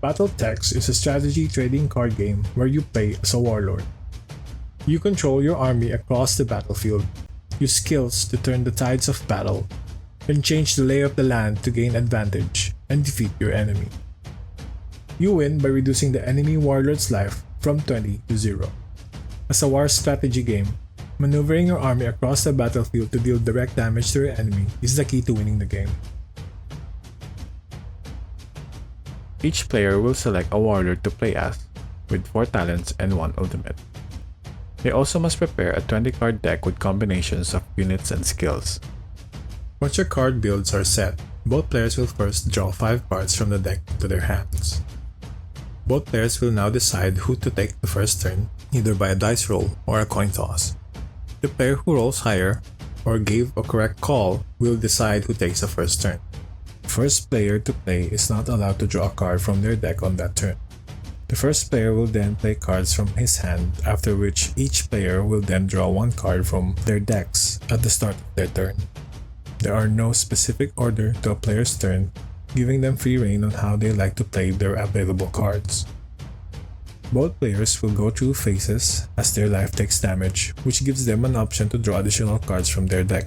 Battletech is a strategy trading card game where you play as a warlord. You control your army across the battlefield, use skills to turn the tides of battle, and change the lay of the land to gain advantage and defeat your enemy. You win by reducing the enemy warlord's life from 20 to 0. As a war strategy game, maneuvering your army across the battlefield to deal direct damage to your enemy is the key to winning the game. Each player will select a warlord to play as, with 4 talents and 1 ultimate. They also must prepare a 20-card deck with combinations of units and skills. Once your card builds are set, both players will first draw 5 cards from the deck to their hands. Both players will now decide who to take the first turn, either by a dice roll or a coin toss. The player who rolls higher, or gave a correct call, will decide who takes the first turn. The first player to play is not allowed to draw a card from their deck on that turn. The first player will then play cards from his hand, after which each player will then draw 1 card from their decks at the start of their turn. There are no specific order to a player's turn, giving them free rein on how they like to play their available cards. Both players will go through phases as their life takes damage, which gives them an option to draw additional cards from their deck.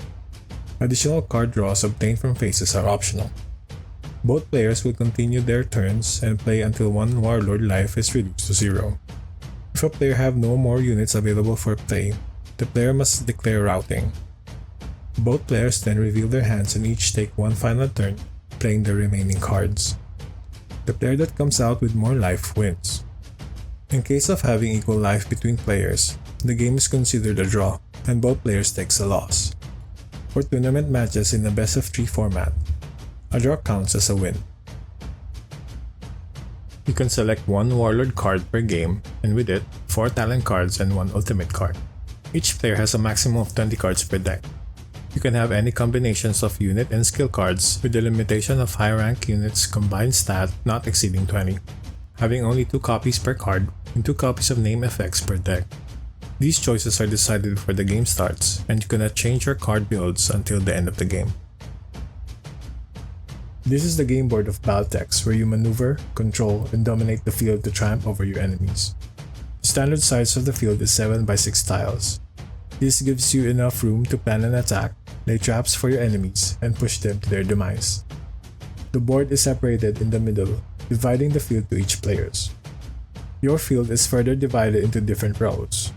Additional card draws obtained from phases are optional. Both players will continue their turns and play until one warlord life is reduced to 0. If a player have no more units available for play, the player must declare routing. Both players then reveal their hands and each take one final turn, playing the remaining cards. The player that comes out with more life wins. In case of having equal life between players, the game is considered a draw and both players takes a loss. For tournament matches in a best of 3 format, a draw counts as a win. You can select 1 warlord card per game, and with it, 4 talent cards and 1 ultimate card. Each player has a maximum of 20 cards per deck. You can have any combinations of unit and skill cards with the limitation of high rank units combined stat not exceeding 20, having only 2 copies per card and 2 copies of name effects per deck. These choices are decided before the game starts, and you cannot change your card builds until the end of the game. This is the game board of Battletech, where you maneuver, control, and dominate the field to triumph over your enemies. The standard size of the field is 7 by 6 tiles. This gives you enough room to plan an attack, lay traps for your enemies, and push them to their demise. The board is separated in the middle, dividing the field to each players. Your field is further divided into different rows.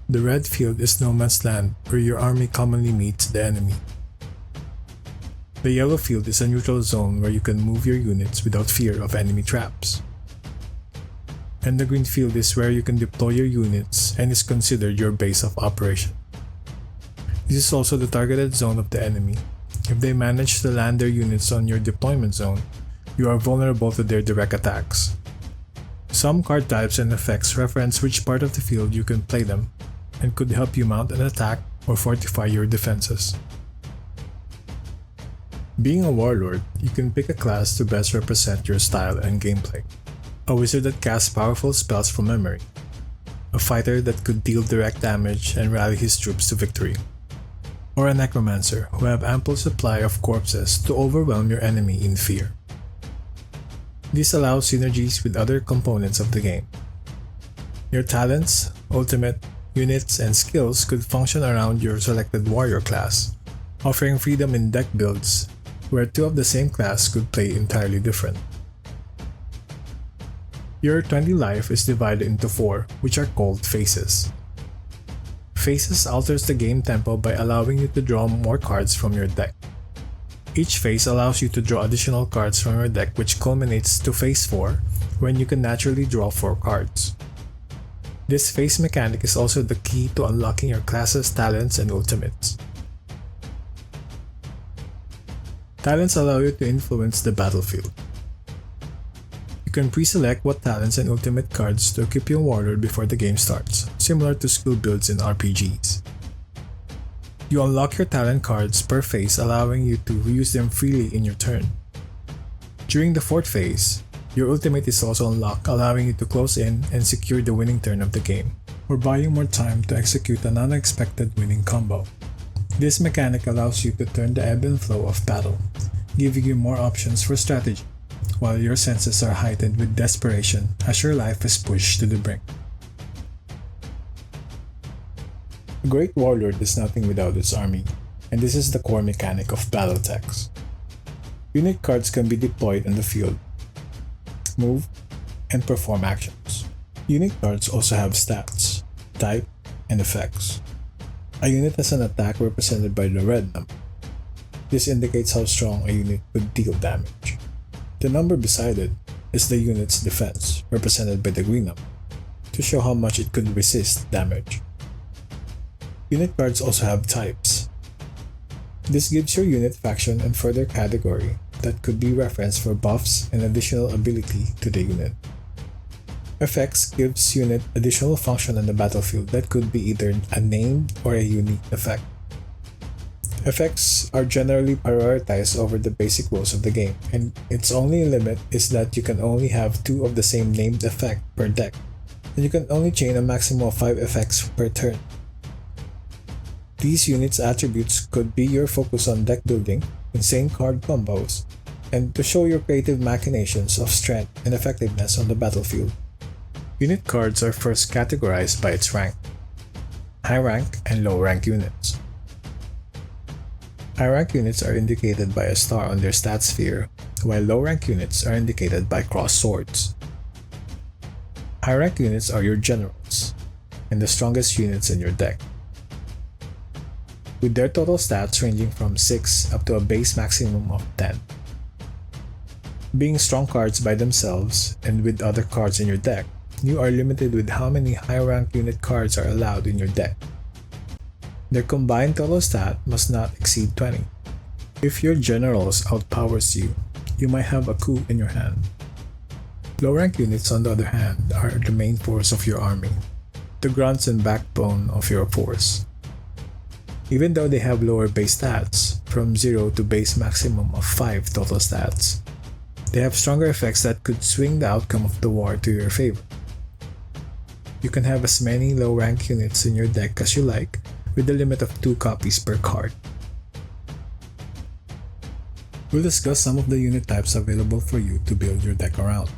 The red field is no man's land, where your army commonly meets the enemy. The yellow field is a neutral zone where you can move your units without fear of enemy traps. And the green field is where you can deploy your units and is considered your base of operation. This is also the targeted zone of the enemy. If they manage to land their units on your deployment zone, you are vulnerable to their direct attacks. Some card types and effects reference which part of the field you can play them, and could help you mount an attack or fortify your defenses. Being a warlord, you can pick a class to best represent your style and gameplay. A wizard that casts powerful spells from memory. A fighter that could deal direct damage and rally his troops to victory. Or a necromancer who have ample supply of corpses to overwhelm your enemy in fear. This allows synergies with other components of the game. Your talents, ultimate, units, and skills could function around your selected warrior class, offering freedom in deck builds where 2 of the same class could play entirely different. Your 20 life is divided into 4, which are called phases. Phases alters the game tempo by allowing you to draw more cards from your deck. Each phase allows you to draw additional cards from your deck, which culminates to phase 4, when you can naturally draw 4 cards. This phase mechanic is also the key to unlocking your class's talents and ultimates. Talents allow you to influence the battlefield. You can pre-select what talents and ultimate cards to equip your warlord before the game starts, similar to skill builds in RPGs. You unlock your talent cards per phase, allowing you to use them freely in your turn. During the 4th phase, your ultimate is also unlocked, allowing you to close in and secure the winning turn of the game, or buying more time to execute an unexpected winning combo. This mechanic allows you to turn the ebb and flow of battle, giving you more options for strategy. while your senses are heightened with desperation as your life is pushed to the brink. A great warlord is nothing without its army, and this is the core mechanic of battletechs. Unit cards can be deployed in the field, move, and perform actions. Unit cards also have stats, type, and effects. A unit has an attack represented by the red number. This indicates how strong a unit could deal damage. The number beside it is the unit's defense, represented by the green number, to show how much it could resist damage. Unit cards also have types. This gives your unit faction and further category that could be referenced for buffs and additional ability to the unit. Effects gives unit additional function on the battlefield that could be either a named or a unique effect. Effects are generally prioritized over the basic rules of the game, and its only limit is that you can only have 2 of the same named effect per deck, and you can only chain a maximum of 5 effects per turn. These units' attributes could be your focus on deck building, insane card combos, and to show your creative machinations of strength and effectiveness on the battlefield. Unit cards are first categorized by its rank. High rank and low rank units. High rank units are indicated by a star on their stat sphere, while low rank units are indicated by crossed swords. High rank units are your generals, and the strongest units in your deck, with their total stats ranging from 6 up to a base maximum of 10. Being strong cards by themselves and with other cards in your deck, you are limited with how many high-rank unit cards are allowed in your deck. Their combined total stat must not exceed 20. If your generals outpowers you, you might have a coup in your hand. Low-rank units, on the other hand, are the main force of your army, the grunts and backbone of your force. Even though they have lower base stats, from 0 to base maximum of 5 total stats, they have stronger effects that could swing the outcome of the war to your favor. You can have as many low-rank units in your deck as you like, with a limit of 2 copies per card. We'll discuss some of the unit types available for you to build your deck around.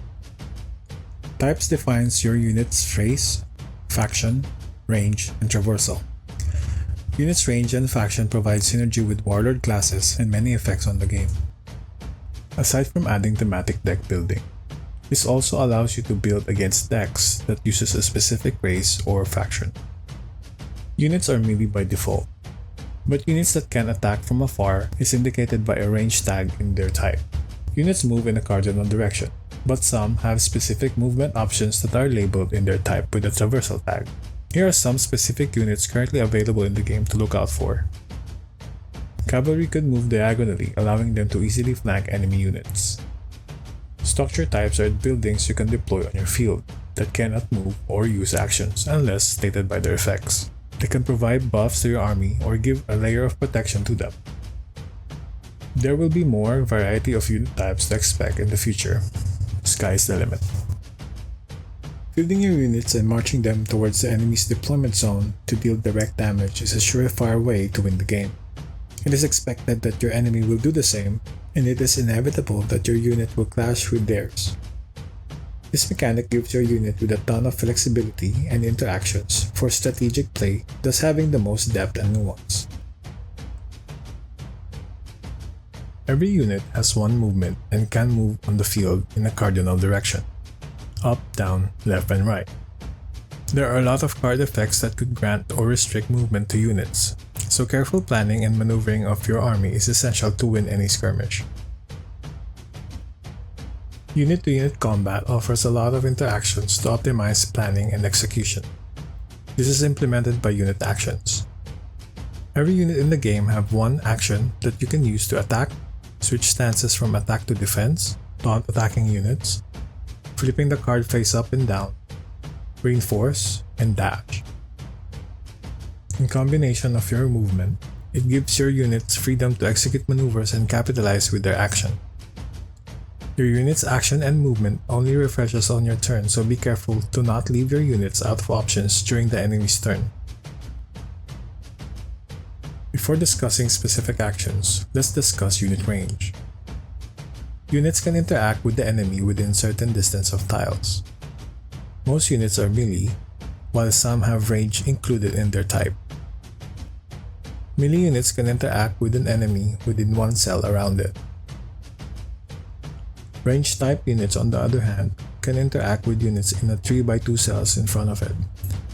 Types defines your unit's race, faction, range, and traversal. Unit's range and faction provide synergy with Warlord classes and many effects on the game. Aside from adding thematic deck building, this also allows you to build against decks that uses a specific race or faction. Units are melee by default, but units that can attack from afar is indicated by a range tag in their type. Units move in a cardinal direction, but some have specific movement options that are labeled in their type with a traversal tag. Here are some specific units currently available in the game to look out for. Cavalry could move diagonally, allowing them to easily flank enemy units. Structure types are buildings you can deploy on your field that cannot move or use actions unless stated by their effects. They can provide buffs to your army or give a layer of protection to them. There will be more variety of unit types to expect in the future. Sky's the limit. Fielding your units and marching them towards the enemy's deployment zone to deal direct damage is a surefire way to win the game. It is expected that your enemy will do the same, and it is inevitable that your unit will clash with theirs. This mechanic gives your unit with a ton of flexibility and interactions for strategic play, thus having the most depth and nuance. Every unit has one movement and can move on the field in a cardinal direction: up, down, left, and right. There are a lot of card effects that could grant or restrict movement to units, so careful planning and maneuvering of your army is essential to win any skirmish. Unit-to-unit combat offers a lot of interactions to optimize planning and execution. This is implemented by unit actions. Every unit in the game have one action that you can use to attack, switch stances from attack to defense, taunt attacking units, flipping the card face up and down, reinforce, and dash. In combination of your movement, it gives your units freedom to execute maneuvers and capitalize with their action. Your unit's action and movement only refreshes on your turn, so be careful to not leave your units out of options during the enemy's turn. Before discussing specific actions, let's discuss unit range. Units can interact with the enemy within certain distance of tiles. Most units are melee, while some have range included in their type. Melee units can interact with an enemy within one cell around it. Range type units, on the other hand, can interact with units in a 3x2 cells in front of it,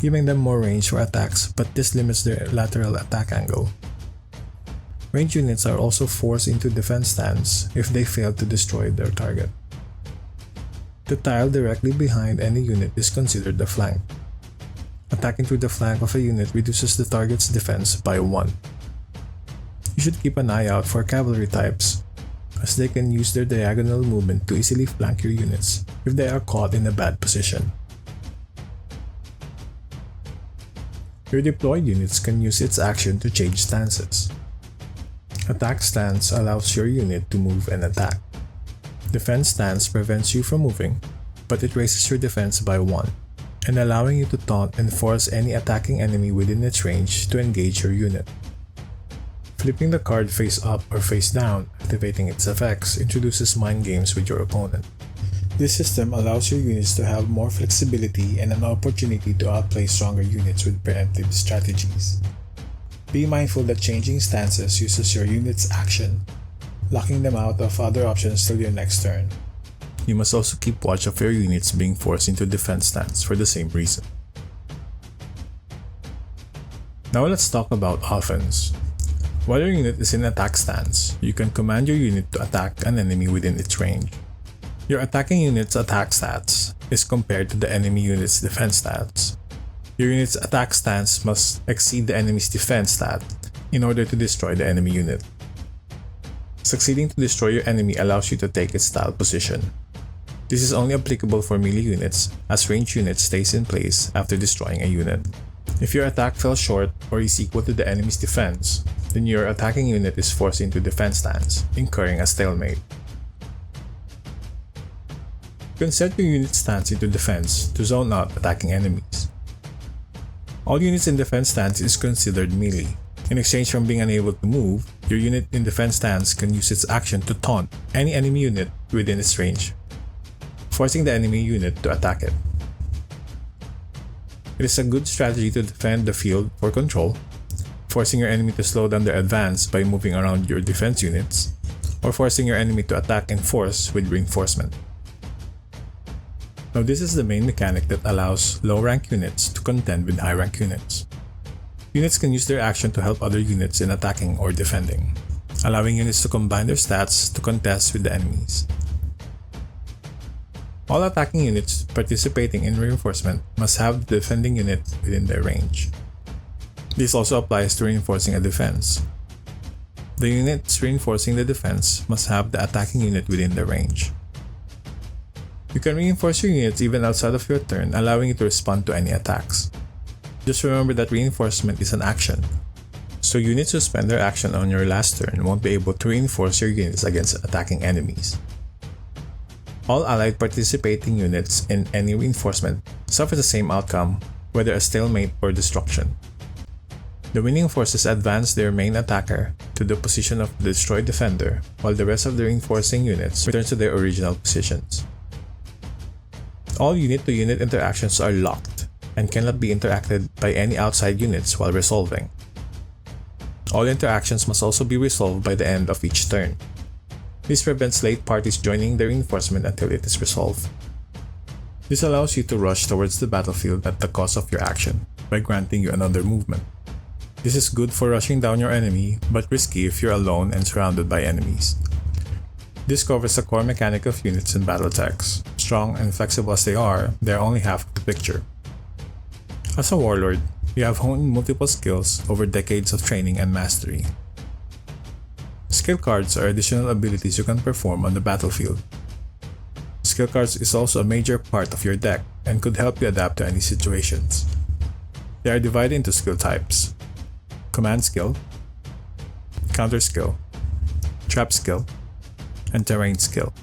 giving them more range for attacks, but this limits their lateral attack angle. Range units are also forced into defense stance if they fail to destroy their target. The tile directly behind any unit is considered a flank. Attacking through the flank of a unit reduces the target's defense by 1. You should keep an eye out for cavalry types, as they can use their diagonal movement to easily flank your units if they are caught in a bad position. Your deployed units can use its action to change stances. Attack stance allows your unit to move and attack. Defense stance prevents you from moving, but it raises your defense by 1, and allowing you to taunt and force any attacking enemy within its range to engage your unit. Flipping the card face up or face down, activating its effects, introduces mind games with your opponent. This system allows your units to have more flexibility and an opportunity to outplay stronger units with preemptive strategies. Be mindful that changing stances uses your unit's action, locking them out of other options till your next turn. You must also keep watch of your units being forced into defense stance for the same reason. Now let's talk about offense. While your unit is in attack stance, you can command your unit to attack an enemy within its range. Your attacking unit's attack stats is compared to the enemy unit's defense stats. Your unit's attack stance must exceed the enemy's defense stat in order to destroy the enemy unit. Succeeding to destroy your enemy allows you to take its tile position. This is only applicable for melee units, as ranged units stays in place after destroying a unit. If your attack fell short or is equal to the enemy's defense, then your attacking unit is forced into defense stance, incurring a stalemate. You can set your unit's stance into defense to zone out attacking enemies. All units in defense stance is considered melee. In exchange from being unable to move, your unit in defense stance can use its action to taunt any enemy unit within its range, forcing the enemy unit to attack it. It is a good strategy to defend the field for control, forcing your enemy to slow down their advance by moving around your defense units, or forcing your enemy to attack in force with reinforcement. Now this is the main mechanic that allows low-rank units to contend with high-rank units. Units can use their action to help other units in attacking or defending, allowing units to combine their stats to contest with the enemies. All attacking units participating in reinforcement must have the defending unit within their range. This also applies to reinforcing a defense. The units reinforcing the defense must have the attacking unit within their range. You can reinforce your units even outside of your turn, allowing you to respond to any attacks. Just remember that reinforcement is an action, so units who spend their action on your last turn won't be able to reinforce your units against attacking enemies. All allied participating units in any reinforcement suffer the same outcome, whether a stalemate or destruction. The winning forces advance their main attacker to the position of the destroyed defender, while the rest of the reinforcing units return to their original positions. All unit-to-unit interactions are locked and cannot be interacted by any outside units while resolving. All interactions must also be resolved by the end of each turn. This prevents late parties joining the reinforcement until it is resolved. This allows you to rush towards the battlefield at the cost of your action by granting you another movement. This is good for rushing down your enemy, but risky if you're alone and surrounded by enemies. This covers the core mechanic of units and battle techs. Strong and flexible as they are only half of the picture. As a warlord, you have honed multiple skills over decades of training and mastery. Skill cards are additional abilities you can perform on the battlefield. Skill cards is also a major part of your deck and could help you adapt to any situations. They are divided into skill types: command skill, counter skill, trap skill, and terrain skill.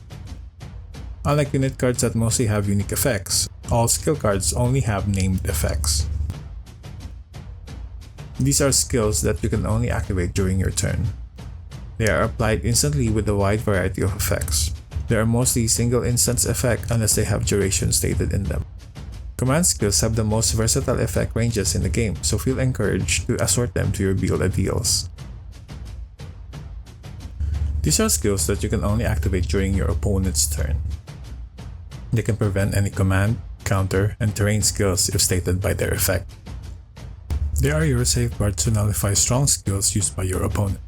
Unlike unit cards that mostly have unique effects, all skill cards only have named effects. These are skills that you can only activate during your turn. They are applied instantly with a wide variety of effects. They are mostly single instance effect unless they have duration stated in them. Command skills have the most versatile effect ranges in the game, so feel encouraged to assort them to your build ideals. These are skills that you can only activate during your opponent's turn. They can prevent any command, counter, and terrain skills if stated by their effect. They are your safeguards to nullify strong skills used by your opponent.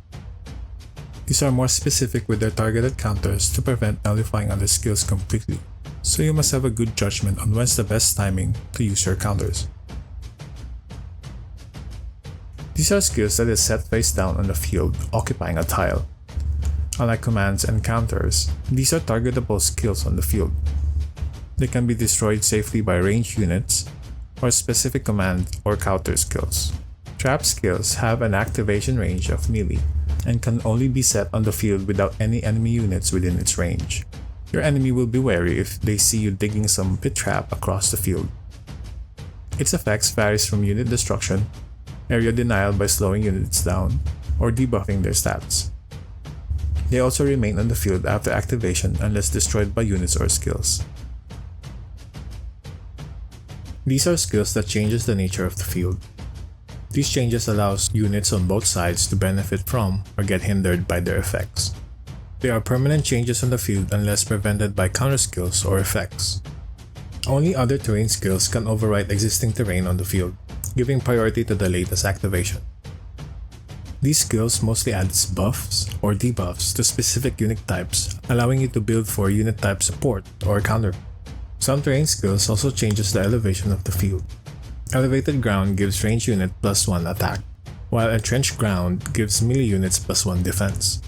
These are more specific with their targeted counters to prevent nullifying other skills completely, so you must have a good judgment on when's the best timing to use your counters. These are skills that is set face down on the field, occupying a tile. Unlike commands and counters, these are targetable skills on the field. They can be destroyed safely by ranged units or specific command or counter skills. Trap skills have an activation range of melee and can only be set on the field without any enemy units within its range. Your enemy will be wary if they see you digging some pit trap across the field. Its effects varies from unit destruction, area denial by slowing units down, or debuffing their stats. They also remain on the field after activation unless destroyed by units or skills. These are skills that changes the nature of the field. These changes allows units on both sides to benefit from or get hindered by their effects. They are permanent changes on the field unless prevented by counter skills or effects. Only other terrain skills can override existing terrain on the field, giving priority to the latest activation. These skills mostly add buffs or debuffs to specific unit types, allowing you to build for unit type support or counter. Some terrain skills also changes the elevation of the field. Elevated ground gives ranged unit +1 attack, while entrenched ground gives melee units +1 defense.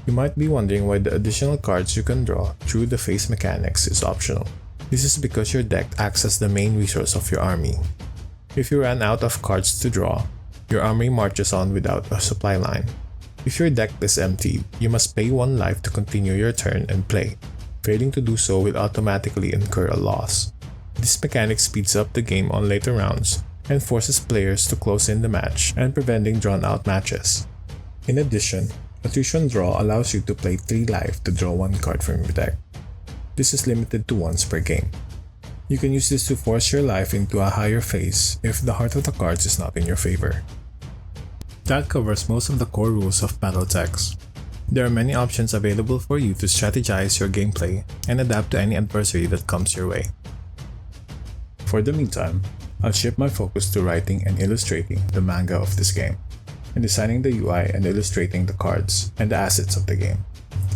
You might be wondering why the additional cards you can draw through the phase mechanics is optional. This is because your deck acts as the main resource of your army. If you run out of cards to draw, your army marches on without a supply line. If your deck is empty, you must pay 1 life to continue your turn and play. Failing to do so will automatically incur a loss. This mechanic speeds up the game on later rounds and forces players to close in the match and preventing drawn-out matches. In addition, Attrition Draw allows you to play 3 life to draw 1 card from your deck. This is limited to once per game. You can use this to force your life into a higher phase if the heart of the cards is not in your favor. That covers most of the core rules of Battletechs. There are many options available for you to strategize your gameplay and adapt to any adversary that comes your way. For the meantime, I'll shift my focus to writing and illustrating the manga of this game, and designing the UI and illustrating the cards and the assets of the game.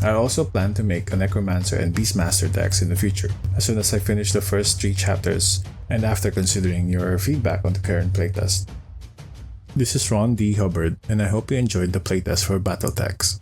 I also plan to make a Necromancer and Beastmaster decks in the future, as soon as I finish the first 3 chapters and after considering your feedback on the current playtest. This is Ron D. Hubbard, and I hope you enjoyed the playtest for Battletechs.